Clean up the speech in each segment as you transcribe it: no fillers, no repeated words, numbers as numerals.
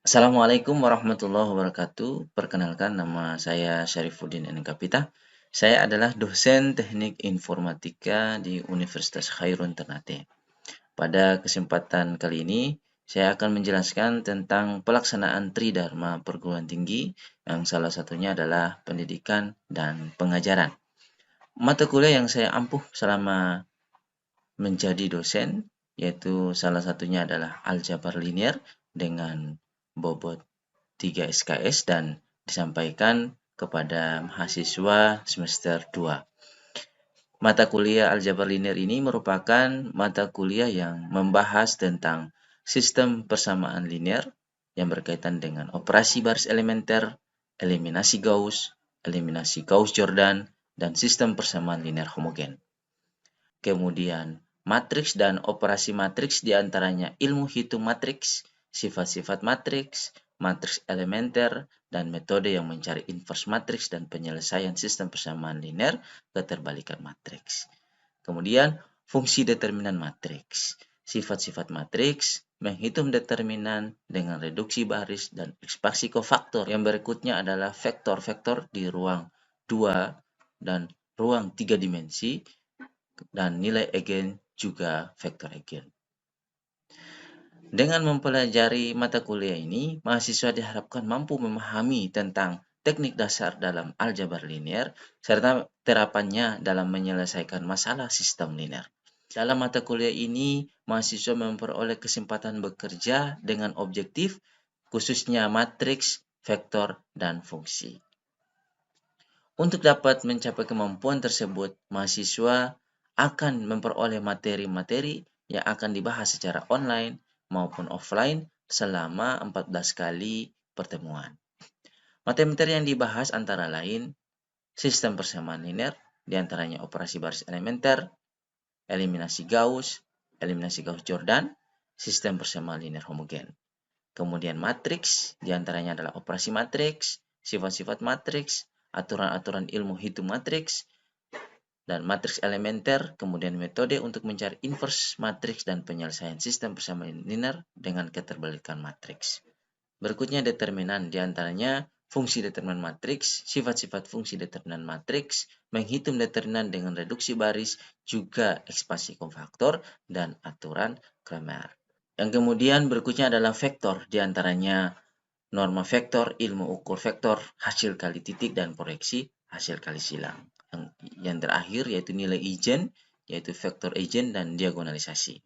Assalamualaikum warahmatullahi wabarakatuh. Perkenalkan, nama saya Syarifuddin N. Kapita. Saya adalah dosen teknik informatika di Universitas Khairun Ternate. Pada kesempatan kali ini, saya akan menjelaskan tentang pelaksanaan Tridharma perguruan tinggi, yang salah satunya adalah pendidikan dan pengajaran. Mata kuliah yang saya ampuh selama menjadi dosen, yaitu salah satunya adalah aljabar linear dengan bobot 3 SKS dan disampaikan kepada mahasiswa semester 2. Mata kuliah aljabar linear ini merupakan mata kuliah yang membahas tentang sistem persamaan linear yang berkaitan dengan operasi baris elementer, eliminasi Gauss-Jordan, dan sistem persamaan linear homogen. Kemudian, matriks dan operasi matriks diantaranya ilmu hitung matriks, sifat-sifat matriks, matriks elementer, dan metode yang mencari inverse matriks dan penyelesaian sistem persamaan linear keterbalikan matriks. Kemudian, fungsi determinan matriks, sifat-sifat matriks, menghitung determinan dengan reduksi baris dan ekspansi kofaktor. Yang berikutnya adalah vektor-vektor di ruang 2 dan ruang 3 dimensi, dan nilai eigen juga vektor eigen. Dengan mempelajari mata kuliah ini, mahasiswa diharapkan mampu memahami tentang teknik dasar dalam aljabar linear serta terapannya dalam menyelesaikan masalah sistem linear. Dalam mata kuliah ini, mahasiswa memperoleh kesempatan bekerja dengan objektif, khususnya matriks, vektor, dan fungsi. Untuk dapat mencapai kemampuan tersebut, mahasiswa akan memperoleh materi-materi yang akan dibahas secara online maupun offline selama 14 kali pertemuan. Materi-materi yang dibahas antara lain sistem persamaan linear, diantaranya operasi baris elementer, eliminasi Gauss-Jordan, sistem persamaan linear homogen. Kemudian matriks, diantaranya adalah operasi matriks, sifat-sifat matriks, aturan-aturan ilmu hitung matriks, dan matriks elementer, kemudian metode untuk mencari inverse matriks dan penyelesaian sistem persamaan linear dengan keterbalikan matriks. Berikutnya determinan, diantaranya fungsi determinan matriks, sifat-sifat fungsi determinan matriks, menghitung determinan dengan reduksi baris, juga ekspansi kofaktor, dan aturan Cramer. Yang kemudian berikutnya adalah vektor, diantaranya norma vektor, ilmu ukur vektor, hasil kali titik, dan proyeksi hasil kali silang. Yang terakhir yaitu nilai eigen, yaitu vektor eigen dan diagonalisasi.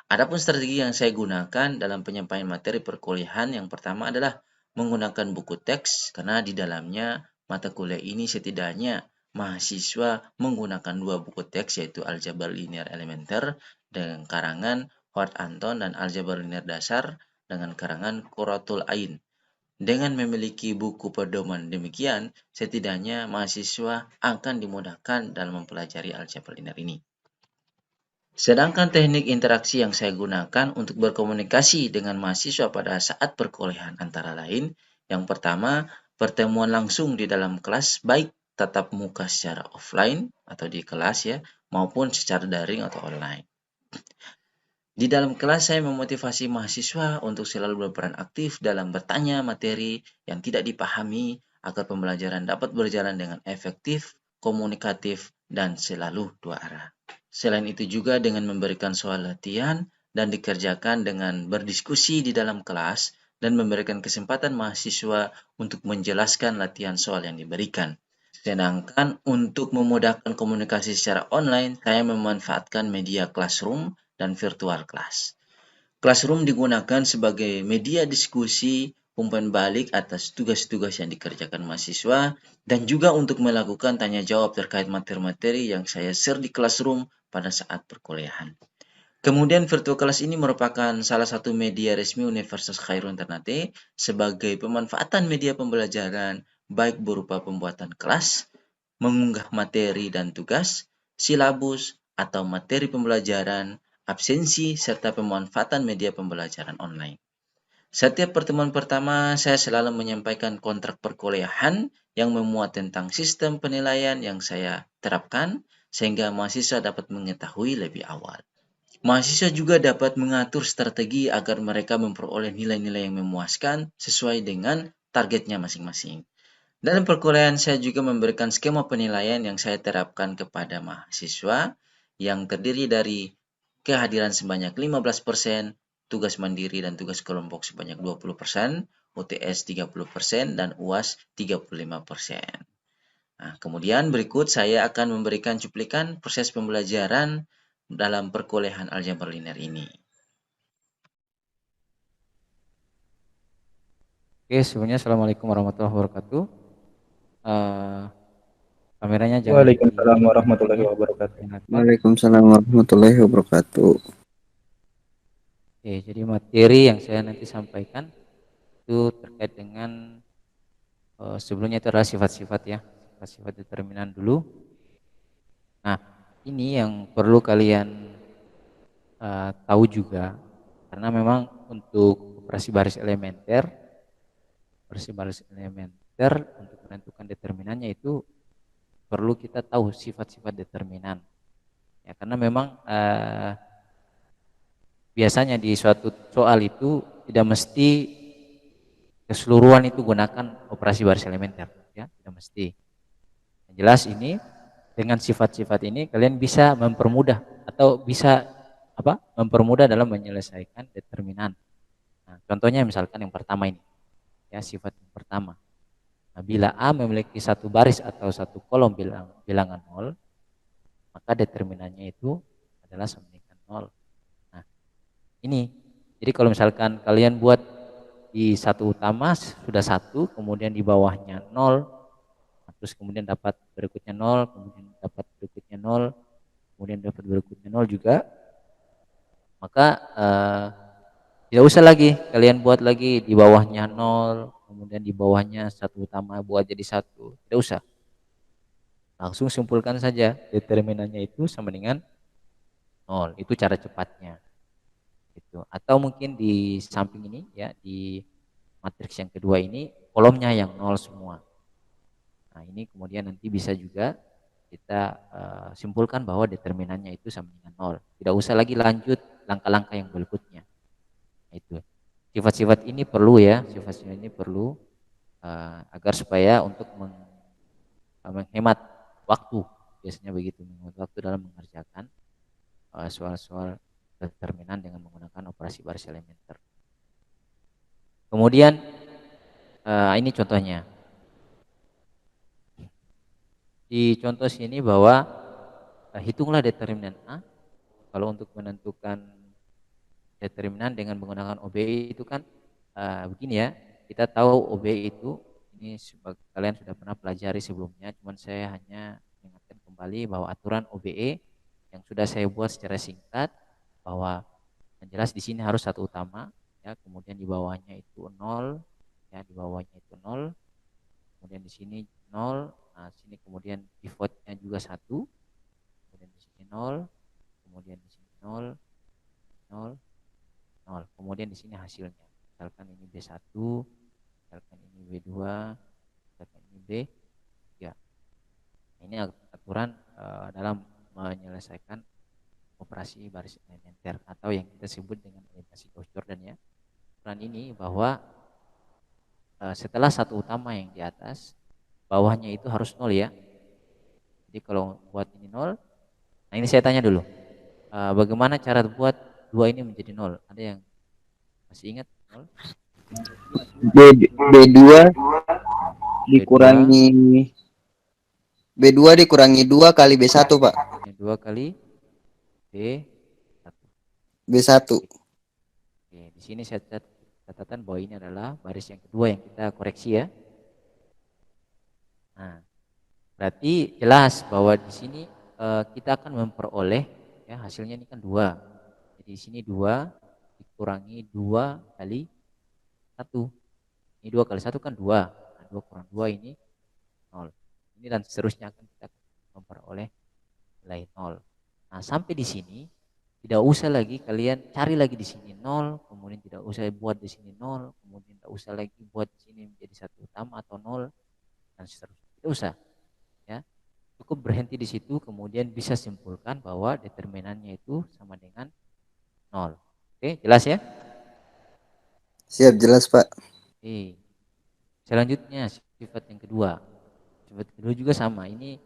Adapun strategi yang saya gunakan dalam penyampaian materi perkuliahan, yang pertama adalah menggunakan buku teks, karena di dalamnya mata kuliah ini setidaknya mahasiswa menggunakan 2 buku teks, yaitu aljabar linear elementer dengan karangan Howard Anton dan aljabar linear dasar dengan karangan Qurratul Ain. Dengan memiliki buku pedoman demikian, setidaknya mahasiswa akan dimudahkan dalam mempelajari aljabar linear ini. Sedangkan teknik interaksi yang saya gunakan untuk berkomunikasi dengan mahasiswa pada saat perkuliahan antara lain, yang pertama, pertemuan langsung di dalam kelas, baik tatap muka secara offline atau di kelas ya, maupun secara daring atau online. Di dalam kelas, saya memotivasi mahasiswa untuk selalu berperan aktif dalam bertanya materi yang tidak dipahami agar pembelajaran dapat berjalan dengan efektif, komunikatif, dan selalu 2 arah. Selain itu juga dengan memberikan soal latihan dan dikerjakan dengan berdiskusi di dalam kelas dan memberikan kesempatan mahasiswa untuk menjelaskan latihan soal yang diberikan. Sedangkan untuk memudahkan komunikasi secara online, saya memanfaatkan media Classroom dan virtual class. Classroom digunakan sebagai media diskusi umpan balik atas tugas-tugas yang dikerjakan mahasiswa dan juga untuk melakukan tanya jawab terkait materi-materi yang saya share di Classroom pada saat perkuliahan. Kemudian virtual class ini merupakan salah satu media resmi Universitas Khairun Ternate sebagai pemanfaatan media pembelajaran baik berupa pembuatan kelas, mengunggah materi dan tugas, silabus, atau materi pembelajaran, absensi, serta pemanfaatan media pembelajaran online. Setiap pertemuan pertama, saya selalu menyampaikan kontrak perkuliahan yang memuat tentang sistem penilaian yang saya terapkan, sehingga mahasiswa dapat mengetahui lebih awal. Mahasiswa juga dapat mengatur strategi agar mereka memperoleh nilai-nilai yang memuaskan sesuai dengan targetnya masing-masing. Dalam perkuliahan saya juga memberikan skema penilaian yang saya terapkan kepada mahasiswa yang terdiri dari kehadiran sebanyak 15%, tugas mandiri dan tugas kelompok sebanyak 20%, UTS 30%, dan UAS 35%. Nah, kemudian berikut saya akan memberikan cuplikan proses pembelajaran dalam perkuliahan aljabar linear ini. Oke, sebelumnya Assalamualaikum warahmatullahi wabarakatuh. Eh, Kameranya jangan Waalaikumsalam dimatiin warahmatullahi ya. wabarakatuh. Nyalakan. Waalaikumsalam warahmatullahi wabarakatuh. Oke, jadi materi yang saya nanti sampaikan itu terkait dengan sebelumnya itu adalah sifat-sifat ya, sifat-sifat determinan dulu. Nah, ini yang perlu kalian tahu juga, karena memang untuk operasi baris elementer untuk menentukan determinannya itu perlu kita tahu sifat-sifat determinan. Ya, karena memang biasanya di suatu soal itu tidak mesti keseluruhan itu gunakan operasi baris elementer, ya tidak mesti. Yang jelas ini dengan sifat-sifat ini kalian bisa mempermudah atau bisa mempermudah dalam menyelesaikan determinan. Nah, contohnya misalkan yang pertama ini, ya sifat yang pertama. Nah, bila A memiliki satu baris atau satu kolom bilangan 0, maka determinannya itu adalah sama dengan 0. Nah, ini. Jadi kalau misalkan kalian buat di satu utama sudah satu, kemudian di bawahnya 0, terus kemudian dapat berikutnya 0, kemudian dapat berikutnya 0, kemudian dapat berikutnya 0 juga, maka tidak usah lagi kalian buat lagi di bawahnya 0, kemudian di bawahnya satu utama buat jadi satu, tidak usah. Langsung simpulkan saja determinannya itu sama dengan 0. Itu cara cepatnya. Gitu. Atau mungkin di samping ini ya, di matriks yang kedua ini kolomnya yang 0 semua. Nah, ini kemudian nanti bisa juga kita simpulkan bahwa determinannya itu sama dengan 0. Tidak usah lagi lanjut langkah-langkah yang berikutnya. Nah, itu. Sifat-sifat ini perlu ya, sifat-sifat ini perlu agar supaya untuk menghemat waktu, biasanya begitu, menghemat waktu dalam mengerjakan soal-soal determinan dengan menggunakan operasi baris elementer. Kemudian ini contohnya. Di contoh sini bahwa hitunglah determinan A. Kalau untuk menentukan determinan dengan menggunakan OBE itu kan begini ya. Kita tahu OBE itu ini kalian sudah pernah pelajari sebelumnya, cuman saya hanya mengingatkan kembali bahwa aturan OBE yang sudah saya buat secara singkat, bahwa yang jelas di sini harus satu utama ya, kemudian di bawahnya itu 0 ya, di bawahnya itu 0, kemudian di sini 0. Nah, sini kemudian pivotnya juga satu, kemudian di sini 0, kemudian di sini 0, 0, 0. Kemudian di sini hasilnya. Misalkan ini B1, misalkan ini B2, misalkan ini B3. Ini aturan dalam menyelesaikan operasi baris elementer atau yang kita sebut dengan orientasi Gauss-Jordan ya. Aturan ini bahwa setelah satu utama yang di atas, bawahnya itu harus 0 ya. Jadi kalau buat ini 0, nah ini saya tanya dulu, bagaimana cara buat 2 ini menjadi 0? Ada yang masih ingat 0? B2 B2, dikurangi B2 dikurangi 2 kali B1, Pak. 2 kali B1. B1. Oke, di sini saya catatan bahwa ini adalah baris yang kedua yang kita koreksi ya. Nah, berarti jelas bahwa di sini kita akan memperoleh ya, hasilnya ini kan 2. Jadi di sini 2 dikurangi 2 kali 1. Ini 2 kali 1 kan 2. Nah, 2 kurang 2 ini 0. Ini dan seterusnya akan kita memperoleh nilai 0. Nah, sampai di sini tidak usah lagi kalian cari lagi di sini 0, kemudian tidak usah buat di sini 0, kemudian tidak usah lagi buat di sini menjadi satu utama atau 0 dan seterusnya. Tidak usah ya. Cukup berhenti di situ, kemudian bisa simpulkan bahwa determinannya itu sama dengan nol. Oke, jelas ya? Siap, jelas Pak. Oke. Selanjutnya sifat yang kedua. Sifat kedua juga sama. Ini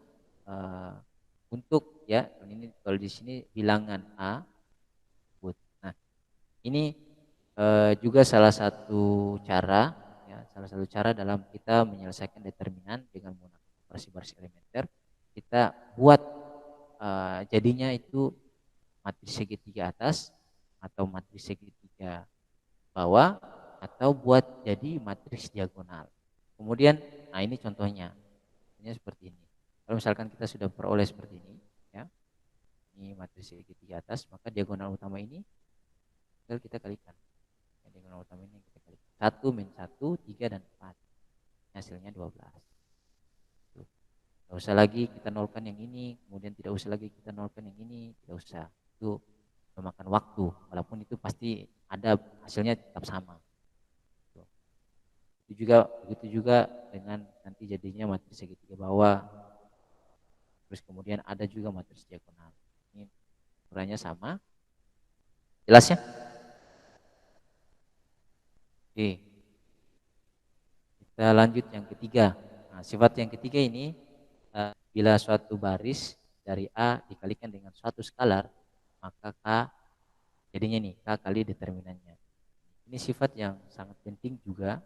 untuk ya, ini kalau di sini bilangan A. Nah, ini juga salah satu cara ya, salah satu cara dalam kita menyelesaikan determinan dengan menggunakan operasi baris elementer. Kita buat jadinya itu matriks segitiga atas atau matriks segitiga bawah atau buat jadi matriks diagonal. Kemudian, nah ini contohnya, ini seperti ini. Kalau misalkan kita sudah peroleh seperti ini, ya, ini matriks segitiga atas, maka diagonal utama ini tinggal kita kalikan. Diagonal utama ini kita kalikan. 1 min 1, 3 dan 4. Hasilnya 12. Tidak usah lagi kita nolkan yang ini, kemudian tidak usah lagi kita nolkan yang ini, tidak usah. Itu memakan waktu, walaupun itu pasti ada hasilnya tetap sama. Begitu juga dengan nanti jadinya matriks segitiga bawah. Terus kemudian ada juga matriks diagonal. Ini ukurannya sama. Jelas ya? Oke. Kita lanjut yang ketiga. Nah, sifat yang ketiga ini bila suatu baris dari A dikalikan dengan suatu skalar, maka K jadinya nih K kali determinannya. Ini sifat yang sangat penting juga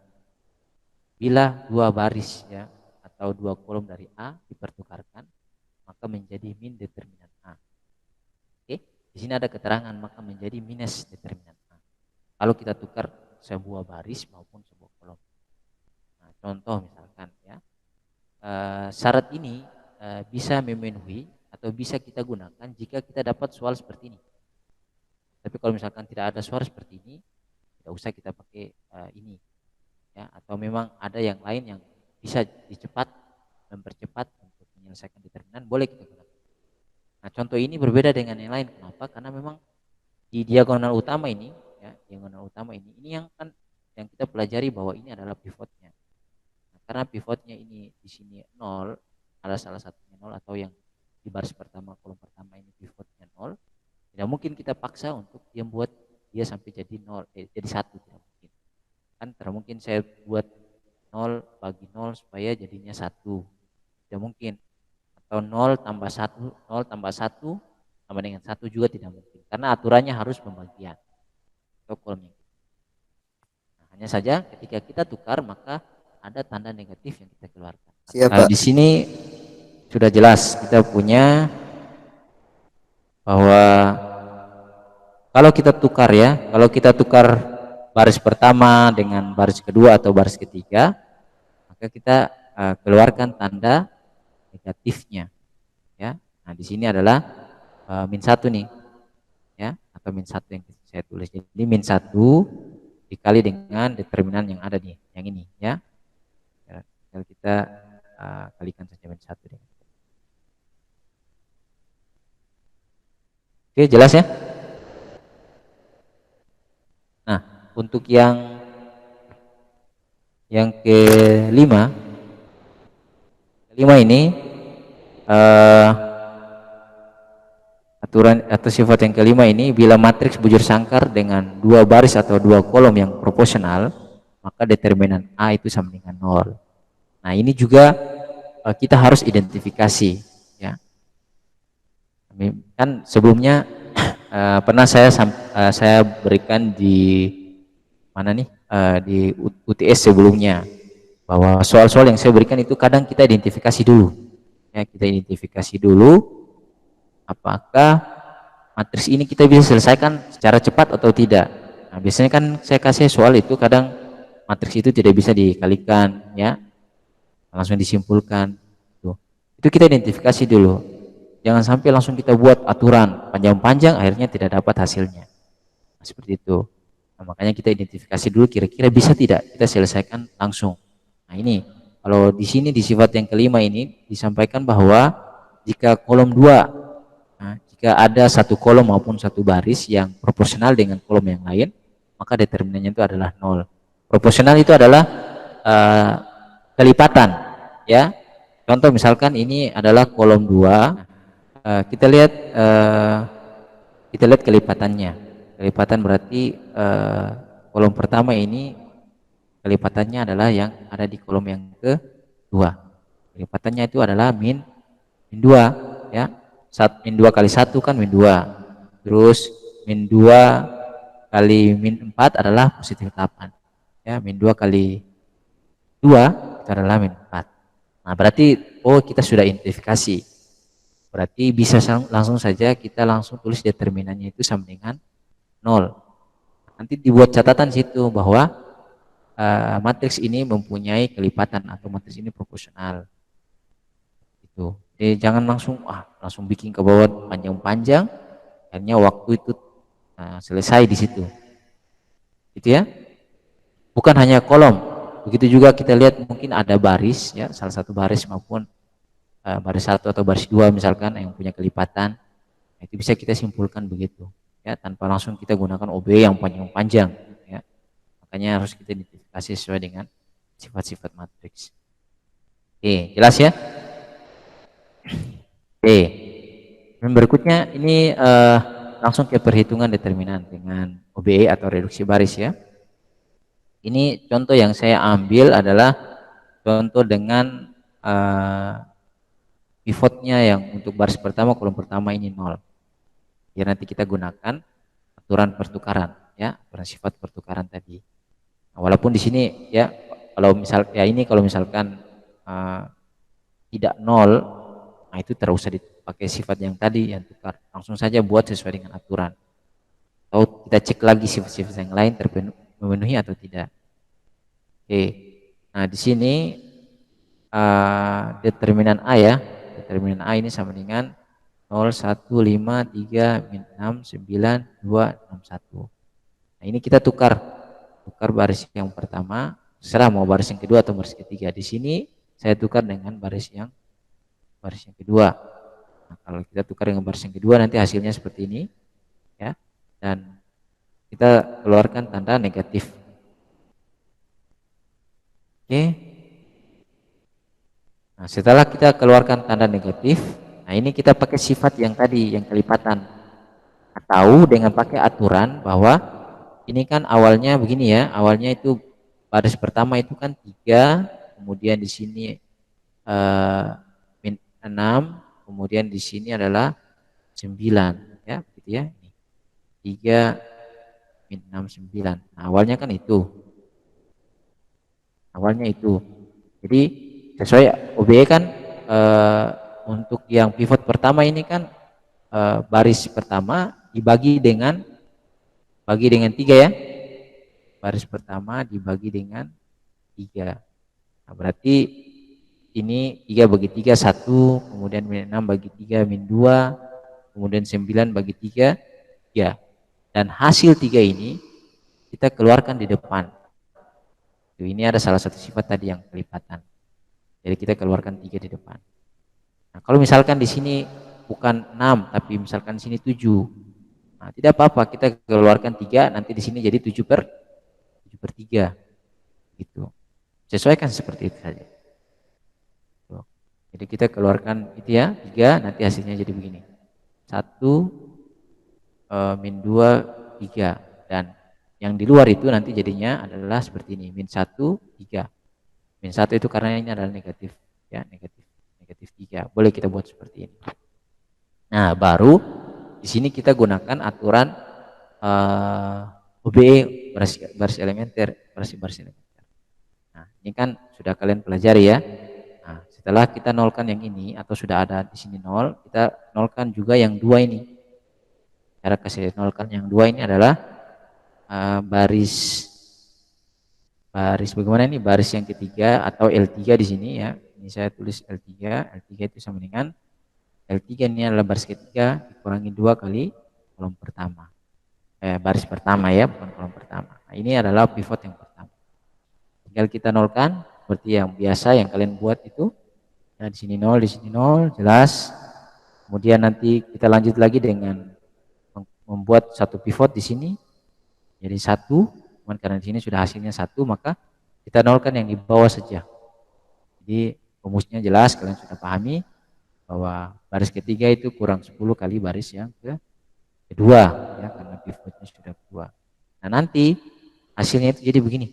bila dua baris ya atau dua kolom dari A dipertukarkan, maka menjadi min determinan A. Oke, di sini ada keterangan maka menjadi minus determinan A. Kalau kita tukar sebuah baris maupun sebuah kolom. Nah, contoh misalkan ya, syarat ini bisa memenuhi atau bisa kita gunakan jika kita dapat soal seperti ini. Tapi kalau misalkan tidak ada soal seperti ini, tidak usah kita pakai ini. Ya, atau memang ada yang lain yang bisa mempercepat untuk menyelesaikan determinan, boleh kita gunakan. Nah, contoh ini berbeda dengan yang lain. Kenapa? Karena memang di diagonal utama ini, ya, diagonal utama ini yang kita pelajari bahwa ini adalah pivotnya. Nah, karena pivotnya ini di sini 0, ada salah satunya 0 atau yang di baris pertama kolom pertama ini pivotnya 0, tidak mungkin kita paksa untuk dia buat dia sampai jadi 0, jadi 1, tidak mungkin. Kan tidak mungkin saya buat 0 bagi 0 supaya jadinya 1, tidak mungkin. Atau 0 tambah 1, 0 tambah 1 sama dengan 1 juga tidak mungkin, karena aturannya harus pembagian atau kolomnya. Nah, hanya saja ketika kita tukar maka ada tanda negatif yang kita keluarkan. Siap, Pak. Di sini sudah jelas kita punya bahwa kalau kita tukar ya, kalau kita tukar baris pertama dengan baris kedua atau baris ketiga, maka kita keluarkan tanda negatifnya ya. Nah, di sini adalah min 1 nih ya, atau min 1 yang saya tulis. Jadi min 1 dikali dengan determinan yang ada nih, yang ini ya. Kalau kita kalikan saja min 1 deh. Oke, jelas ya? Nah, untuk yang kelima ini aturan atau sifat yang kelima ini, bila matriks bujur sangkar dengan dua baris atau dua kolom yang proporsional, maka determinan A itu sama dengan 0. Nah, ini juga kita harus identifikasi ya. Kan sebelumnya pernah saya berikan di mana nih, di UTS sebelumnya, bahwa soal-soal yang saya berikan itu kadang kita identifikasi dulu ya, kita identifikasi dulu apakah matriks ini kita bisa selesaikan secara cepat atau tidak. Nah, biasanya kan saya kasih soal itu kadang matriks itu tidak bisa dikalikan ya, langsung disimpulkan tuh. Itu kita identifikasi dulu, jangan sampai langsung kita buat aturan panjang-panjang akhirnya tidak dapat hasilnya. Nah, seperti itu. Nah, makanya kita identifikasi dulu kira-kira bisa tidak kita selesaikan langsung. Nah, ini kalau di sini di sifat yang kelima ini disampaikan bahwa jika kolom 2, nah, jika ada satu kolom maupun satu baris yang proporsional dengan kolom yang lain, maka determinannya itu adalah 0. Proporsional itu adalah kelipatan ya. Contoh misalkan ini adalah kolom 2, kita lihat kelipatannya. kelipatan berarti kolom pertama ini kelipatannya adalah yang ada di kolom yang kedua. Kelipatannya itu adalah min 2 ya. Min 2 kali 1 kan min 2. Terus min 2 kali min 4 adalah positif 8. Ya, min 2 kali 2 itu adalah min 4. Nah, berarti kita sudah identifikasi. Berarti bisa langsung saja kita langsung tulis determinannya itu sama dengan 0. Nanti dibuat catatan situ bahwa matriks ini mempunyai kelipatan atau matriks ini proporsional. Itu. Jadi jangan langsung bikin ke bawah panjang-panjang, akhirnya waktu itu selesai di situ. Gitu ya. Bukan hanya kolom, begitu juga kita lihat mungkin ada baris ya, salah satu baris maupun baris 1 atau baris 2 misalkan yang punya kelipatan. Nah, itu bisa kita simpulkan begitu ya, tanpa langsung kita gunakan OB yang panjang-panjang ya. Makanya harus kita identifikasi sesuai dengan sifat-sifat matriks. Oke, jelas ya? Oke. Dan berikutnya ini langsung ke perhitungan determinan dengan OBE atau reduksi baris ya. Ini contoh yang saya ambil adalah contoh dengan pivotnya yang untuk baris pertama kolom pertama ini 0. Ya, nanti kita gunakan aturan pertukaran ya, aturan sifat pertukaran tadi. Nah, walaupun di sini ya kalau misalkan tidak 0, nah itu tidak usah dipakai sifat yang tadi yang tukar, langsung saja buat sesuai dengan aturan. Atau kita cek lagi sifat-sifat yang lain memenuhi atau tidak. Oke. Nah, di sini determinan A ya. Determinan A ini sama dengan 0, 1, 5, 3, min 6, 9, 2, 6, 1. Nah, ini kita tukar baris yang pertama, serah mau baris yang kedua atau baris ketiga. Di sini saya tukar dengan baris yang kedua. Nah, kalau kita tukar dengan baris yang kedua nanti hasilnya seperti ini ya, dan kita keluarkan tanda negatif. Oke. Nah, setelah kita keluarkan tanda negatif, nah ini kita pakai sifat yang tadi yang kelipatan, atau dengan pakai aturan bahwa ini kan awalnya begini ya, awalnya itu baris pertama itu kan 3, kemudian di sini min 6, kemudian di sini adalah 9 ya, begitu ya. 3 min 6 9. Nah, awalnya kan itu. Jadi sesuai OBE kan untuk yang pivot pertama ini kan baris pertama dibagi dengan 3 ya. Baris pertama dibagi dengan 3. Nah, berarti ini 3 bagi 3 1, kemudian min 6 bagi 3 min 2, kemudian 9 bagi 3 ya. Dan hasil 3 ini kita keluarkan di depan. Ini ada salah satu sifat tadi yang kelipatan. Jadi kita keluarkan 3 di depan. Nah, kalau misalkan di sini bukan 6 tapi misalkan di sini 7. Nah, tidak apa-apa, kita keluarkan 3, nanti di sini jadi 7/3 gitu. Sesuaikan seperti itu saja. Jadi kita keluarkan itu ya 3, nanti hasilnya jadi begini. 1 min 2 3, dan yang di luar itu nanti jadinya adalah seperti ini, min 1 3. Min 1 itu karena ini adalah negatif ya, negatif 3. Boleh kita buat seperti ini. Nah, baru di sini kita gunakan aturan OBE baris elementer. Nah, ini kan sudah kalian pelajari ya. Nah, setelah kita nolkan yang ini atau sudah ada di sini 0, kita nolkan juga yang 2 ini. Cara kasih nolkan yang 2 ini adalah baris bagaimana ini, baris yang ketiga atau L3 di sini ya. Ini saya tulis L3 itu sama dengan L3 ini adalah baris ketiga dikurangi 2 kali kolom pertama. Baris pertama ya, bukan kolom pertama. Nah, ini adalah pivot yang pertama. Tinggal kita nolkan seperti yang biasa yang kalian buat itu. Nah, di sini 0, di sini 0, jelas. Kemudian nanti kita lanjut lagi dengan membuat satu pivot di sini. Jadi 1, cuman karena di sini sudah hasilnya 1, maka kita nolkan yang di bawah saja. Jadi rumusnya jelas, kalian sudah pahami bahwa baris ketiga itu kurang 10 kali baris yang kedua ya, karena pivotnya sudah Nah, nanti hasilnya itu jadi begini.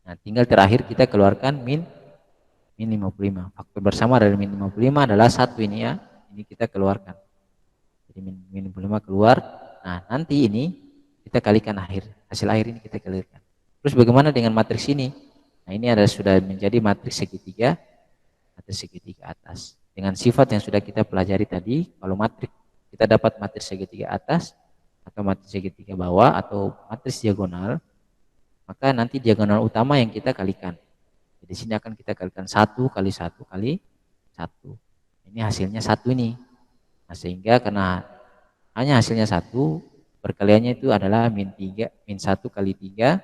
Nah, tinggal terakhir kita keluarkan min 55. Faktor bersama dari min 55 adalah 1 ini ya. Ini kita keluarkan. Jadi min 55 keluar. Nah, nanti ini kita kalikan hasil akhir ini kita kalikan. Terus bagaimana dengan matriks ini? Nah, ini adalah sudah menjadi matriks segitiga atas. Dengan sifat yang sudah kita pelajari tadi, kalau matriks kita dapat matriks segitiga atas atau matriks segitiga bawah atau matriks diagonal, maka nanti diagonal utama yang kita kalikan. Di sini akan kita kalikan 1 kali 1 kali 1. Ini hasilnya 1 ini. Nah, sehingga karena hanya hasilnya 1, perkaliannya itu adalah min 1 kali 3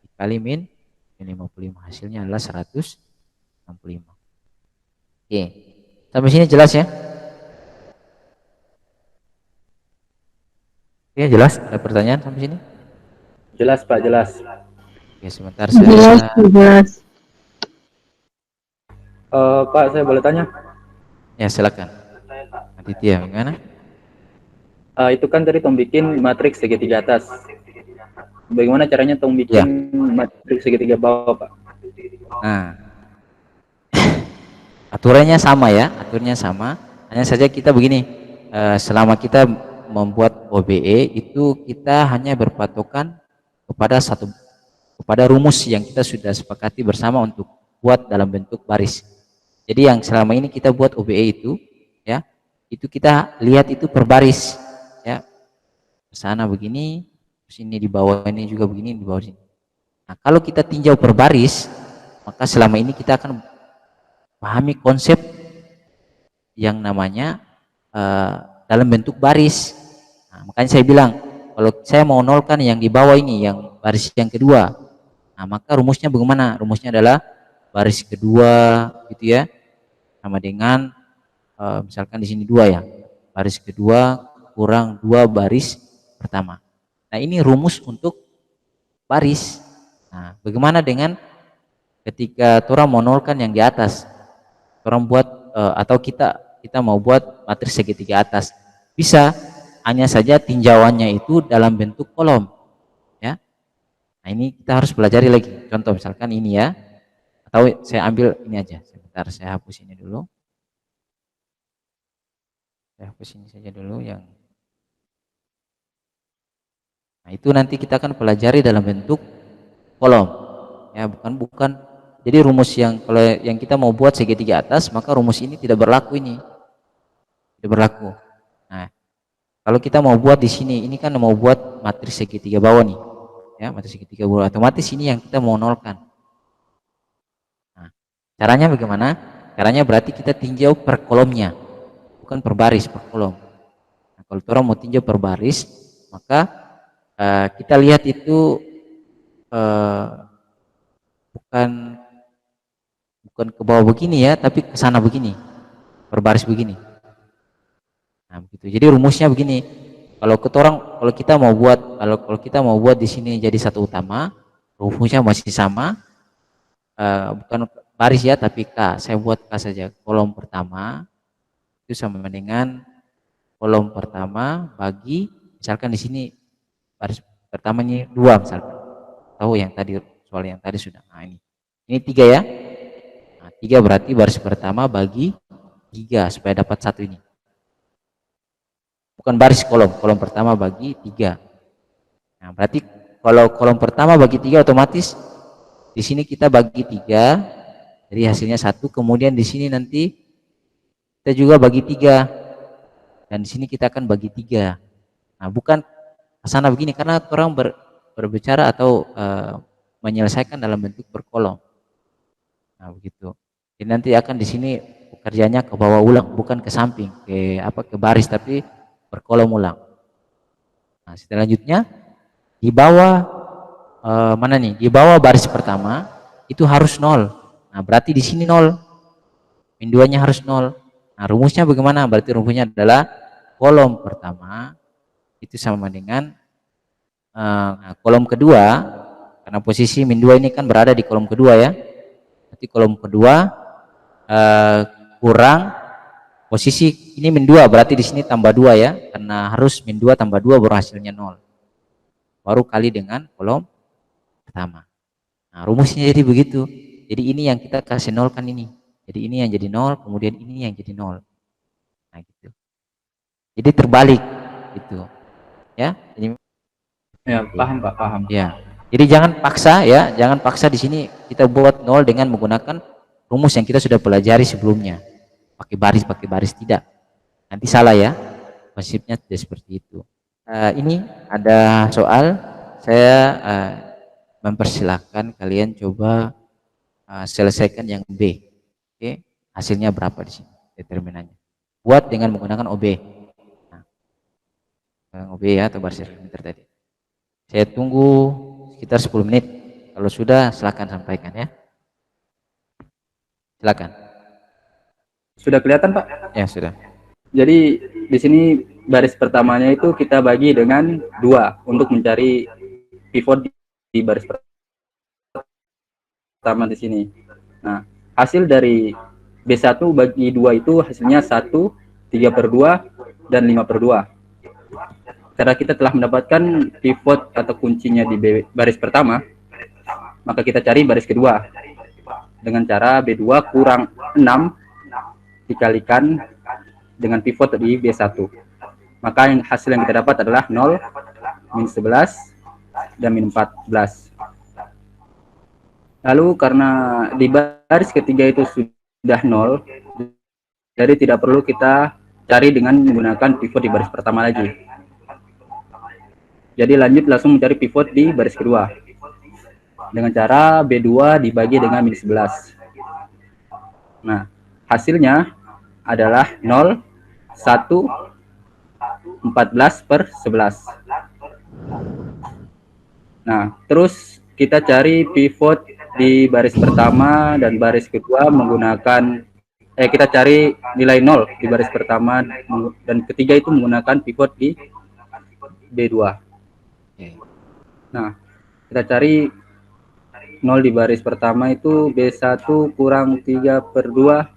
dikali min 55. Hasilnya adalah 165. Oke. Sampai sini jelas ya? Oke, jelas? Ada pertanyaan sampai sini? Jelas Pak, jelas. Oke, sebentar saya. Jelas. Pak, saya boleh tanya? Ya, silakan. Aditya, gimana? Itu kan tadi Tom bikin matriks segitiga atas. Bagaimana caranya Tom bikin matriks segitiga bawah, Pak? Nah, aturannya sama ya, aturannya sama. Hanya saja kita begini, selama kita membuat OBE itu kita hanya berpatokan kepada rumus yang kita sudah sepakati bersama untuk buat dalam bentuk baris. Jadi yang selama ini kita buat OBE itu, ya, itu kita lihat itu per baris, ya. Sana begini, terus ini di bawah ini juga begini, di bawah sini. Nah, kalau kita tinjau per baris, maka selama ini kita akan pahami konsep yang namanya dalam bentuk baris. Nah, makanya saya bilang, kalau saya mau nolkan yang di bawah ini, yang baris yang kedua, nah maka rumusnya bagaimana? Rumusnya adalah baris kedua, gitu ya, sama dengan misalkan di sini 2 ya, baris kedua kurang 2 baris pertama. Nah, ini rumus untuk baris. Nah, bagaimana dengan ketika orang mau nolkan yang di atas, orang buat atau kita mau buat matriks segitiga atas, bisa, hanya saja tinjauannya itu dalam bentuk kolom, ya. Nah, ini kita harus pelajari lagi. Contoh misalkan ini ya, atau saya ambil ini aja. Sebentar, saya hapus ini dulu. Saya hapus ini saja dulu yang. Nah, itu nanti kita akan pelajari dalam bentuk kolom, ya, bukan. Jadi rumus yang kalau yang kita mau buat segitiga atas, maka rumus ini tidak berlaku ini, tidak berlaku. Nah, kalau kita mau buat di sini, ini kan mau buat matriks segitiga bawah nih, ya, matriks segitiga bawah, otomatis ini yang kita mau nolkan. Nah, caranya bagaimana? Caranya berarti kita tinjau per kolomnya, bukan per baris, per kolom. Nah, kalau orang mau tinjau per baris, maka kita lihat itu bukan ke bawah begini ya, tapi ke sana begini, per baris begini. Nah, begitu. Jadi rumusnya begini. Kalau kita mau buat di sini jadi satu utama, rumusnya masih sama, bukan baris ya, tapi K. Saya buat K saja. Kolom pertama itu sama dengan kolom pertama bagi, misalkan di sini baris pertamanya 2 misalkan. Tahu yang tadi soal yang tadi sudah. Nah, ini 3 ya. Nah, 3 berarti baris pertama bagi 3 supaya dapat 1 ini. Bukan baris kolom pertama bagi 3. Nah, berarti kalau kolom pertama bagi 3 otomatis di sini kita bagi 3, jadi hasilnya 1. Kemudian di sini nanti kita juga bagi 3, dan di sini kita akan bagi 3. Nah, bukan ke sana begini, karena orang berbicara atau menyelesaikan dalam bentuk berkolom. Nah, begitu. Jadi nanti akan di sini pekerjaannya ke bawah ulang, bukan ke samping, ke baris, tapi berkolom ulang. Nah, selanjutnya di bawah mana nih? Di bawah baris pertama itu harus 0. Nah, berarti di sini 0. Min 2-nya harus 0. Nah, rumusnya bagaimana? Berarti rumusnya adalah kolom pertama itu sama dengan kolom kedua, karena posisi min 2 ini kan berada di kolom kedua ya. Berarti kolom kedua kurang posisi ini min 2, berarti di sini tambah 2 ya, karena harus min 2 tambah 2 baru hasilnya 0. baru kali dengan kolom pertama. Nah, rumusnya jadi begitu. Jadi ini yang kita kasih nol kan ini. Jadi ini yang jadi nol, kemudian ini yang jadi nol. Nah, gitu. Jadi terbalik gitu. Ya. Jadi Ya, paham Pak, paham. ya. Jadi jangan paksa ya, jangan paksa di sini kita buat nol dengan menggunakan rumus yang kita sudah pelajari sebelumnya. Pakai baris tidak. Nanti salah ya. Prinsipnya tidak seperti itu. Ini ada soal, saya mempersilahkan kalian coba selesaikan yang B. Oke, hasilnya berapa di sini determinannya. Buat dengan menggunakan OB. Nah, OB ya atau baris elementer tadi. Saya tunggu sekitar 10 menit. Kalau sudah silakan sampaikan ya. Silakan. Sudah kelihatan Pak? Ya sudah. Jadi di sini baris pertamanya itu kita bagi dengan 2 untuk mencari pivot di baris pertama di sini. Nah, hasil dari B1 bagi 2 itu hasilnya 1, 3/2, dan 5/2. Karena kita telah mendapatkan pivot atau kuncinya di baris pertama, maka kita cari baris kedua dengan cara B2 kurang 6 dikalikan dengan pivot di B1. Maka hasil yang kita dapat adalah 0, min 11, dan min 14. Lalu karena di baris ketiga itu sudah 0, jadi tidak perlu kita cari dengan menggunakan pivot di baris pertama lagi. Jadi lanjut langsung mencari pivot di baris kedua dengan cara B2 dibagi dengan min 11. Nah, hasilnya adalah 0, 1, 14/11. Nah, terus kita cari pivot di baris pertama dan baris kedua menggunakan kita cari nilai 0 di baris pertama dan ketiga itu menggunakan pivot di B2. Nah, kita cari 0 di baris pertama itu B1 kurang 3/2.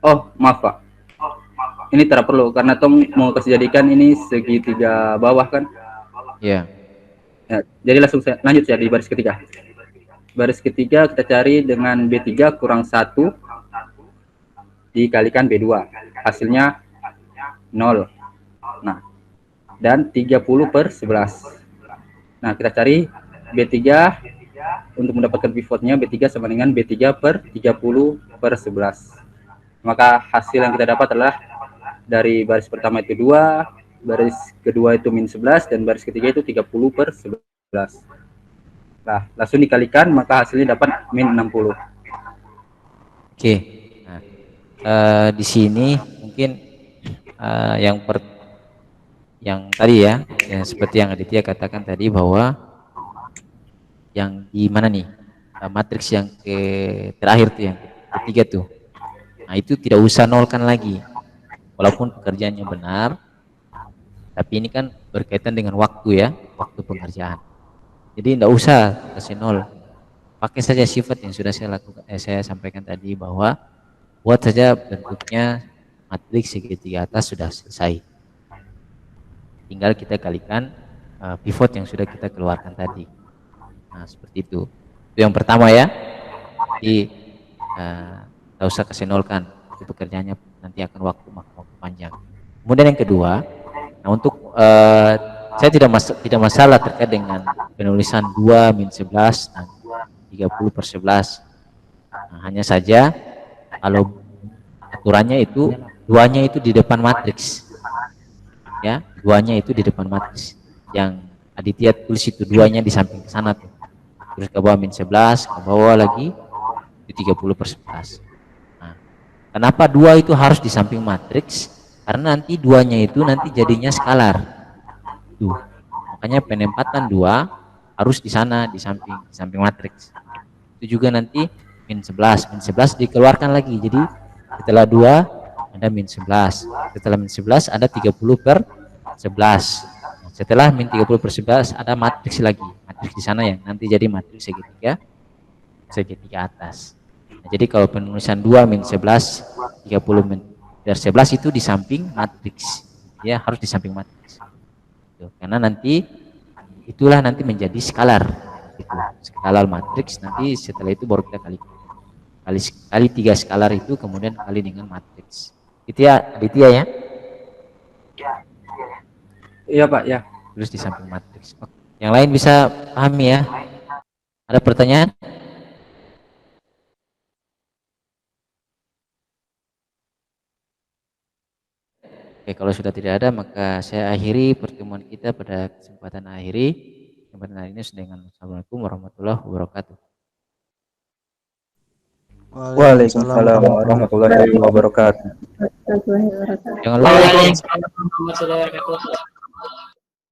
Oh, maaf Pak. Ini tidak perlu karena Tong mau kasih jadikan ini segitiga bawah kan? Iya. Ya, jadi langsung saya lanjut ya di baris ketiga. Baris ketiga kita cari dengan B3 kurang 1 dikalikan B2. Hasilnya 0. Nah, dan 30/11. Nah, kita cari B3 untuk mendapatkan pivotnya. B3 sama dengan B3/30/11. Maka hasil yang kita dapat adalah dari baris pertama itu 2, baris kedua itu min 11, dan baris ketiga itu 30/11. Nah, langsung dikalikan, maka hasilnya dapat min 60. Oke. Nah, di sini mungkin yang tadi ya, seperti yang Aditya katakan tadi bahwa yang di mana nih matriks yang terakhir tuh yang ketiga tuh, nah itu tidak usah nolkan lagi walaupun pekerjaannya benar, tapi ini kan berkaitan dengan waktu ya, waktu pengerjaan. Jadi tidak usah kasih nol, pakai saja sifat yang sudah saya sampaikan tadi bahwa buat saja bentuknya matriks segitiga atas sudah selesai. Tinggal kita kalikan pivot yang sudah kita keluarkan tadi. Nah, seperti itu. Itu yang pertama ya. Jadi tidak usah kasih nolkan. Itu pekerjaannya nanti akan waktu panjang. Kemudian yang kedua, nah untuk saya tidak masalah terkait dengan penulisan 2 min 11 dan 30/11. Nah, hanya saja kalau aturannya itu duanya itu di depan matriks. Ya, duanya itu di depan matriks. Yang Aditya tulis itu duanya di samping ke sana tuh. Terus ke bawah min 11, ke bawah lagi di 30/11. Nah, kenapa 2 itu harus di samping matriks? Karena nanti duanya itu nanti jadinya skalar. Tuh. Makanya penempatan 2 harus di sana di samping matriks. Itu juga nanti min 11. Min 11 dikeluarkan lagi. Jadi setelah 2 ada min 11. Setelah min 11 ada 30/11. Setelah min 30/11 ada matriks lagi. Matriks di sana yang nanti jadi matriks segitiga atas. Nah, jadi kalau penulisan 2 min 11 30/11 itu di samping matriks. Ya, harus di samping matriks. gitu. Karena nanti itulah nanti menjadi skalar gitu. Skalar matriks, nanti setelah itu baru kita kali 3 skalar itu, kemudian kali dengan matriks. Itu ya Aditya ya. Iya Pak, ya. Terus di samping matriks. Oke. Yang lain bisa pahami ya. Ada pertanyaan? Oke, kalau sudah tidak ada, maka saya akhiri pertemuan kita pada kesempatan hari ini dengan Assalamualaikum warahmatullahi wabarakatuh. Waalaikumsalam warahmatullahi wabarakatuh. Jangan lupa Waalaikumsalam warahmatullahi wabarakatuh.